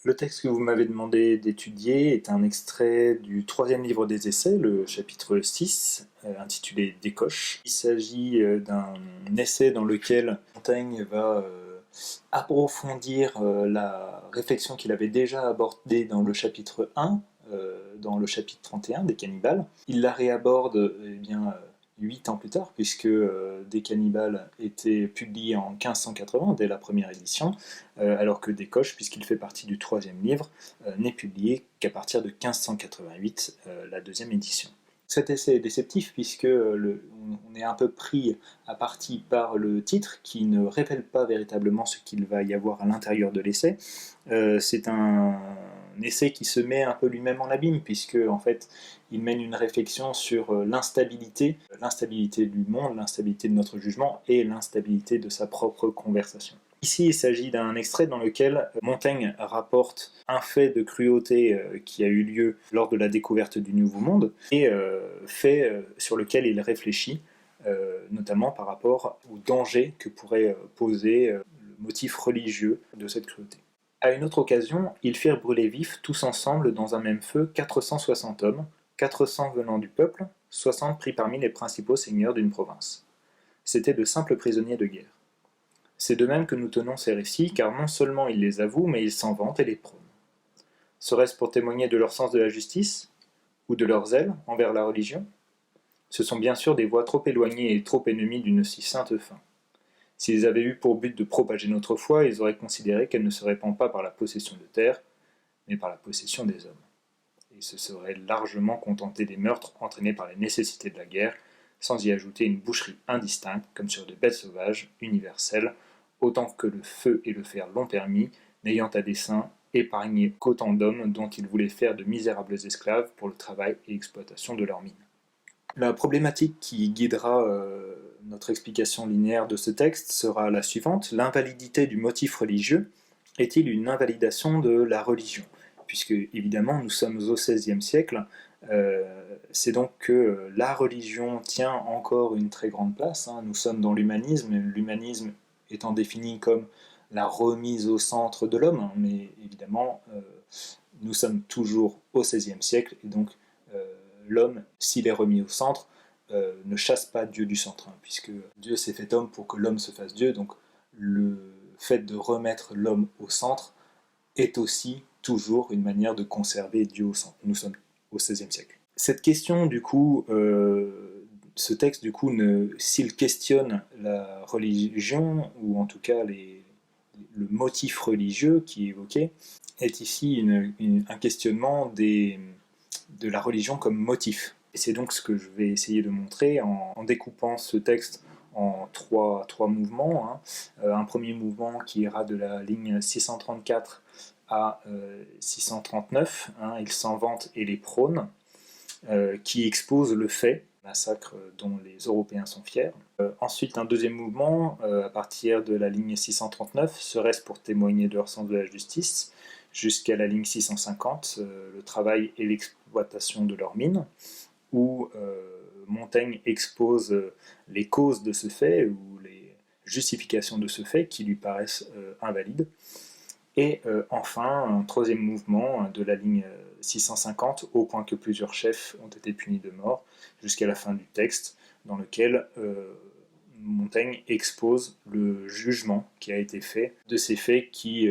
Le texte que vous m'avez demandé d'étudier est un extrait du troisième livre des essais, le chapitre 6, intitulé Décoche. Il s'agit d'un essai dans lequel Montaigne va approfondir la réflexion qu'il avait déjà abordée dans le chapitre 1, dans le chapitre 31 des cannibales. Il la réaborde 8 ans plus tard, puisque Des Cannibales était publié en 1580, dès la première édition, alors que Décoche, puisqu'il fait partie du troisième livre, n'est publié qu'à partir de 1588, la deuxième édition. Cet essai est déceptif puisque on est un peu pris à partie par le titre qui ne révèle pas véritablement ce qu'il va y avoir à l'intérieur de l'essai. C'est un essai qui se met un peu lui-même en abîme puisque en fait il mène une réflexion sur l'instabilité du monde, l'instabilité de notre jugement et l'instabilité de sa propre conversation. Ici, il s'agit d'un extrait dans lequel Montaigne rapporte un fait de cruauté qui a eu lieu lors de la découverte du Nouveau Monde et fait sur lequel il réfléchit, notamment par rapport au danger que pourrait poser le motif religieux de cette cruauté. À une autre occasion, ils firent brûler vifs tous ensemble dans un même feu 460 hommes, 400 venant du peuple, 60 pris parmi les principaux seigneurs d'une province. C'étaient de simples prisonniers de guerre. C'est de même que nous tenons ces récits, car non seulement ils les avouent, mais ils s'en vantent et les prônent. Serait-ce pour témoigner de leur sens de la justice, ou de leur zèle envers la religion? Ce sont bien sûr des voix trop éloignées et trop ennemies d'une si sainte fin. S'ils avaient eu pour but de propager notre foi, ils auraient considéré qu'elle ne se répand pas par la possession de terre, mais par la possession des hommes. Et se seraient largement contentés des meurtres entraînés par les nécessités de la guerre, sans y ajouter une boucherie indistincte, comme sur des bêtes sauvages, universelles, autant que le feu et le fer l'ont permis, n'ayant à dessein épargné qu'autant d'hommes dont ils voulaient faire de misérables esclaves pour le travail et l'exploitation de leurs mines. La problématique qui guidera notre explication linéaire de ce texte sera la suivante. L'invalidité du motif religieux est-il une invalidation de la religion? Puisque, évidemment, nous sommes au XVIe siècle, c'est donc que la religion tient encore une très grande place. Nous sommes dans l'humanisme étant défini comme la remise au centre de l'homme, mais évidemment, nous sommes toujours au XVIe siècle, et donc l'homme, s'il est remis au centre, ne chasse pas Dieu du centre, puisque Dieu s'est fait homme pour que l'homme se fasse Dieu, donc le fait de remettre l'homme au centre est aussi toujours une manière de conserver Dieu au centre. Nous sommes au XVIe siècle. Cette question, du coup, ce texte, du coup, s'il questionne la religion, ou en tout cas le motif religieux qui est évoqué, est ici un questionnement de la religion comme motif. Et c'est donc ce que je vais essayer de montrer en découpant ce texte en trois mouvements. Un premier mouvement qui ira de la ligne 634 à 639, il s'en vante et les prône, qui expose le fait, massacre dont les Européens sont fiers. Ensuite, un deuxième mouvement, à partir de la ligne 639, serait-ce pour témoigner de leur sens de la justice, jusqu'à la ligne 650, le travail et l'exploitation de leurs mines, où Montaigne expose les causes de ce fait, ou les justifications de ce fait qui lui paraissent invalides. Et enfin, un troisième mouvement de la ligne 650, au point que plusieurs chefs ont été punis de mort, jusqu'à la fin du texte, dans lequel Montaigne expose le jugement qui a été fait de ces faits qui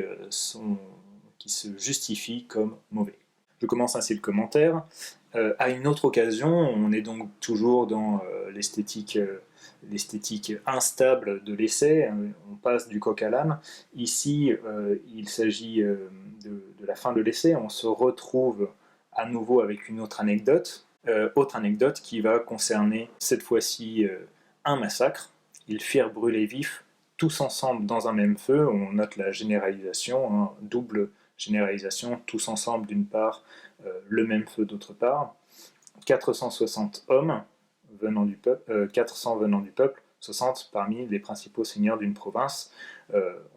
se justifient comme mauvais. Je commence ainsi le commentaire. À une autre occasion, on est donc toujours dans l'esthétique instable de l'essai, on passe du coq à l'âne. Ici, il s'agit de la fin de l'essai, on se retrouve à nouveau avec une autre anecdote qui va concerner cette fois-ci un massacre. Ils firent brûler vifs tous ensemble dans un même feu. On note la généralisation, double généralisation, tous ensemble d'une part, le même feu d'autre part. 460 hommes venant du peuple, 400 venant du peuple, 60 parmi les principaux seigneurs d'une province.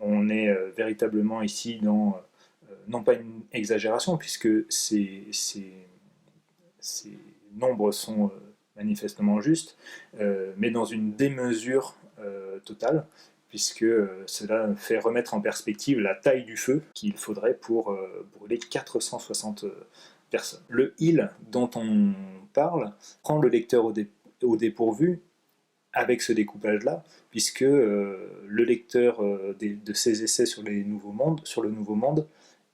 On est véritablement ici dans, non pas une exagération, puisque ces nombres sont manifestement justes, mais dans une démesure totale, puisque cela fait remettre en perspective la taille du feu qu'il faudrait pour brûler 460 personnes. Le il dont on parle prend le lecteur au dépourvu avec ce découpage-là, puisque le lecteur de ces essais sur le Nouveau Monde,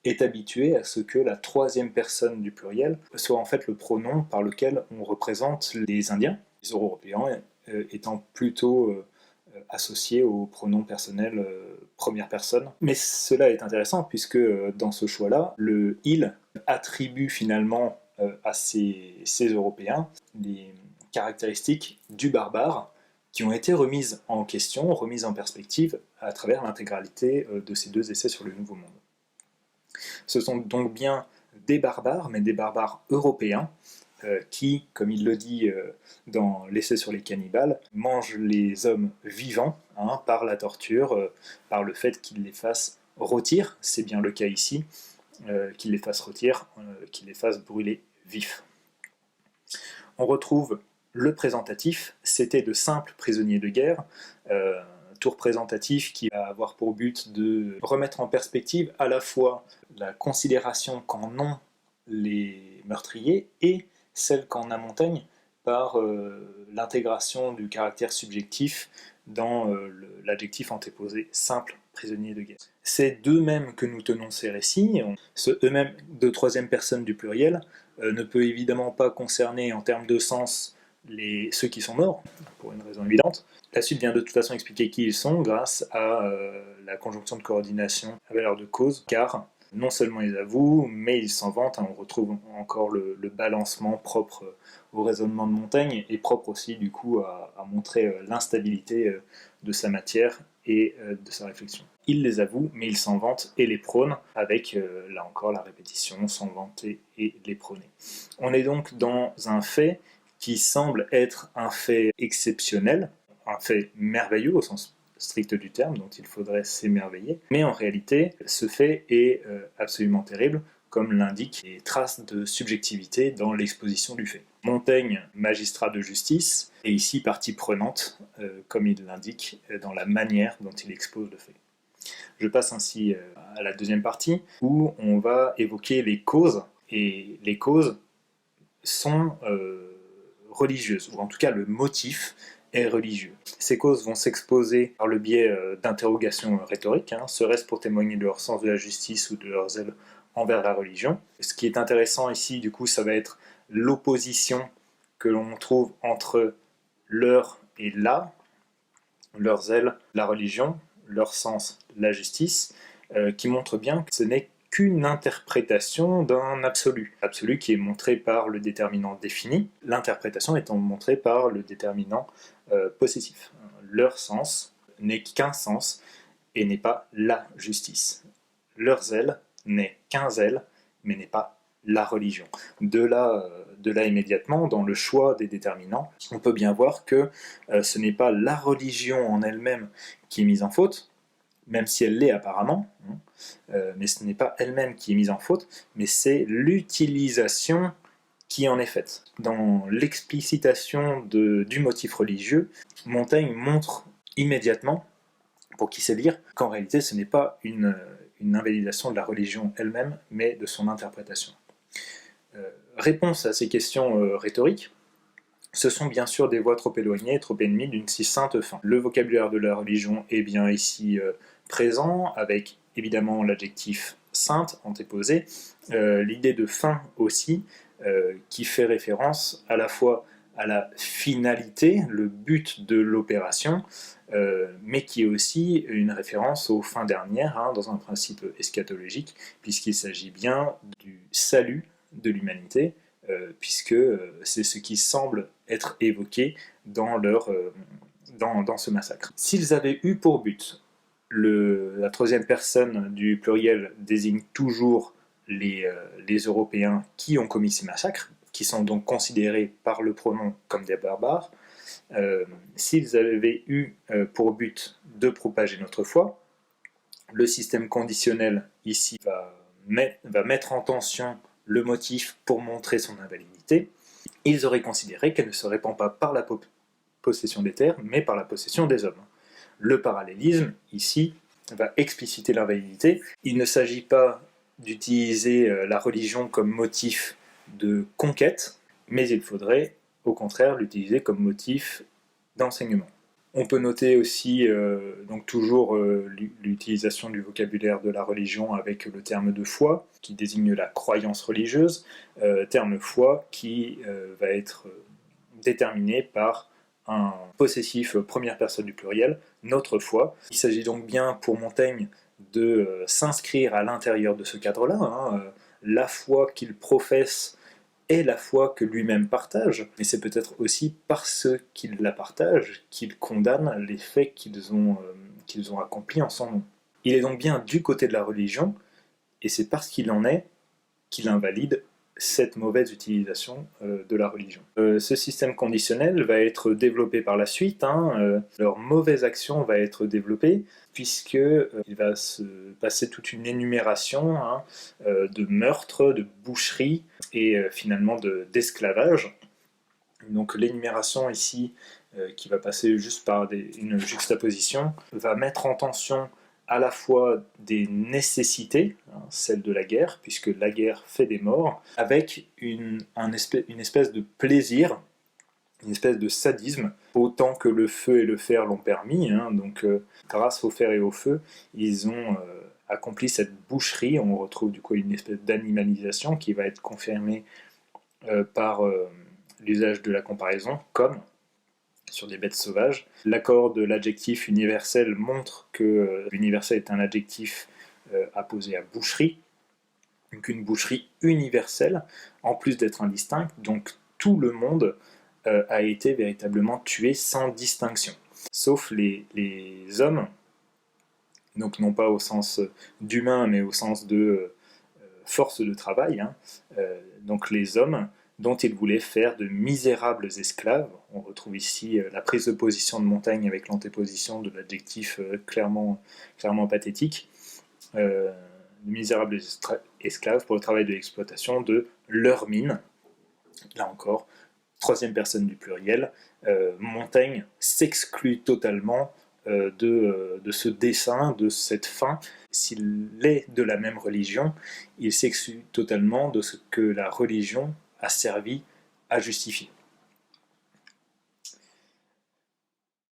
est habitué à ce que la troisième personne du pluriel soit en fait le pronom par lequel on représente les Indiens, les Européens étant plutôt associés au pronom personnel première personne. Mais cela est intéressant puisque dans ce choix-là, le il attribue finalement à ces Européens des caractéristiques du barbare qui ont été remises en question, remises en perspective à travers l'intégralité de ces deux essais sur le Nouveau Monde. Ce sont donc bien des barbares, mais des barbares européens, qui, comme il le dit dans l'essai sur les cannibales, mangent les hommes vivants par la torture, par le fait qu'ils les fassent rôtir, c'est bien le cas ici, qu'ils les fassent rôtir, qu'ils les fassent brûler vifs. On retrouve le présentatif, c'était de simples prisonniers de guerre, tour présentatif qui va avoir pour but de remettre en perspective à la fois la considération qu'en ont les meurtriers et celle qu'en a Montaigne par l'intégration du caractère subjectif dans l'adjectif antéposé simple prisonnier de guerre. C'est d'eux-mêmes que nous tenons ces récits. Ce eux-mêmes de troisième personne du pluriel ne peut évidemment pas concerner en termes de sens ceux qui sont morts, pour une raison évidente. La suite vient de toute façon expliquer qui ils sont grâce à la conjonction de coordination à valeur de cause, car non seulement ils avouent, mais ils s'en vantent. On retrouve encore le balancement propre au raisonnement de Montaigne et propre aussi du coup à montrer l'instabilité de sa matière et de sa réflexion. Ils les avouent, mais ils s'en vantent et les prônent avec, là encore, la répétition, s'en vanter et les prôner. On est donc dans un fait qui semble être un fait exceptionnel, un fait merveilleux au sens strict du terme, dont il faudrait s'émerveiller, mais en réalité, ce fait est absolument terrible, comme l'indiquent les traces de subjectivité dans l'exposition du fait. Montaigne, magistrat de justice, est ici partie prenante, comme il l'indique, dans la manière dont il expose le fait. Je passe ainsi à la deuxième partie, où on va évoquer les causes, et les causes sont religieuses, ou en tout cas le motif est religieux. Ces causes vont s'exposer par le biais d'interrogations rhétoriques, serait-ce pour témoigner de leur sens de la justice ou de leur zèle envers la religion. Ce qui est intéressant ici, du coup, ça va être l'opposition que l'on trouve entre leur et la, leur zèle, la religion, leur sens, la justice, qui montre bien que ce n'est qu'une interprétation d'un absolu. Absolu qui est montré par le déterminant défini, l'interprétation étant montrée par le déterminant possessif. Leur sens n'est qu'un sens et n'est pas la justice. Leur zèle n'est qu'un zèle, mais n'est pas la religion. De là immédiatement, dans le choix des déterminants, on peut bien voir que ce n'est pas la religion en elle-même qui est mise en faute, même si elle l'est apparemment, mais ce n'est pas elle-même qui est mise en faute, mais c'est l'utilisation qui en est faite. Dans l'explicitation du motif religieux, Montaigne montre immédiatement, pour qui sait lire, qu'en réalité ce n'est pas une invalidation de la religion elle-même, mais de son interprétation. Réponse à ces questions rhétoriques, ce sont bien sûr des voix trop éloignées, trop ennemies d'une si sainte fin. Le vocabulaire de la religion est bien ici présent, avec évidemment l'adjectif sainte antéposé, l'idée de fin aussi, qui fait référence à la fois à la finalité, le but de l'opération, mais qui est aussi une référence aux fins dernières, dans un principe eschatologique, puisqu'il s'agit bien du salut de l'humanité, puisque c'est ce qui semble être évoqué dans ce massacre. S'ils avaient eu pour but, la troisième personne du pluriel désigne toujours les Européens qui ont commis ces massacres, qui sont donc considérés par le pronom comme des barbares. S'ils avaient eu pour but de propager notre foi, le système conditionnel ici va mettre en tension le motif pour montrer son invalidité. Ils auraient considéré qu'elle ne se répand pas par la possession des terres, mais par la possession des hommes. Le parallélisme, ici, va expliciter l'invalidité. Il ne s'agit pas d'utiliser la religion comme motif de conquête, mais il faudrait au contraire l'utiliser comme motif d'enseignement. On peut noter aussi donc toujours l'utilisation du vocabulaire de la religion avec le terme de foi, qui désigne la croyance religieuse, terme foi qui va être déterminé par un possessif première personne du pluriel, notre foi. Il s'agit donc bien pour Montaigne de s'inscrire à l'intérieur de ce cadre-là, la foi qu'il professe est la foi que lui-même partage, mais c'est peut-être aussi parce qu'il la partage qu'il condamne les faits qu'ils ont accomplis en son nom. Il est donc bien du côté de la religion, et c'est parce qu'il en est qu'il invalide cette mauvaise utilisation de la religion. Ce système conditionnel va être développé par la suite, leur mauvaise action va être développée, puisqu'il va se passer toute une énumération de meurtres, de boucheries et finalement d'esclavage. Donc l'énumération ici, qui va passer juste par une juxtaposition, va mettre en tension à la fois des nécessités, celles de la guerre, puisque la guerre fait des morts, avec une espèce de plaisir, une espèce de sadisme, autant que le feu et le fer l'ont permis. Donc grâce au fer et au feu, ils ont accompli cette boucherie. On retrouve du coup une espèce d'animalisation qui va être confirmée par l'usage de la comparaison, comme sur des bêtes sauvages. L'accord de l'adjectif universel montre que l'universel est un adjectif apposé à boucherie, donc une boucherie universelle, en plus d'être indistincte, donc tout le monde a été véritablement tué sans distinction, sauf les hommes, donc non pas au sens d'humain, mais au sens de force de travail, donc les hommes dont il voulait faire de misérables esclaves. On retrouve ici la prise de position de Montaigne avec l'antéposition de l'adjectif clairement pathétique. De misérables esclaves pour le travail de l'exploitation de leur mine. Là encore, troisième personne du pluriel. Montaigne s'exclut totalement de ce dessein, de cette fin. S'il est de la même religion, il s'exclut totalement de ce que la religion a servi à justifier.